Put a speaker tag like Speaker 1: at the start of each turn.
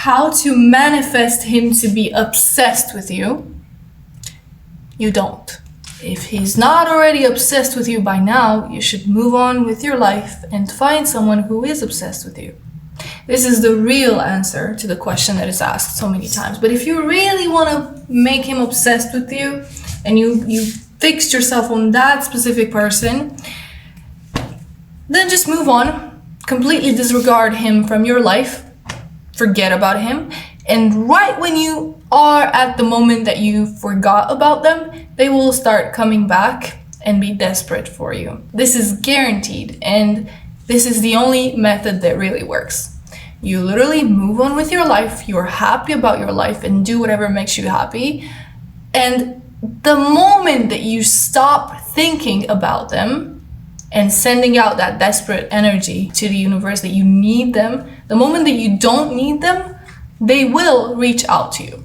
Speaker 1: how to manifest him to be obsessed with you, you don't. If he's not already obsessed with you by now, you should move on with your life and find someone who is obsessed with you. This is the real answer to the question that is asked so many times. But if you really want to make him obsessed with you and you fixed yourself on that specific person, then just move on, completely disregard him from your life, forget about him, and right when you are at the moment that you forgot about them, they will start coming back and be desperate for you. This is guaranteed, and this is the only method that really works. You literally move on with your life, you're happy about your life, and do whatever makes you happy. And the moment that you stop thinking about them and sending out that desperate energy to the universe that you need them, the moment that you don't need them, they will reach out to you.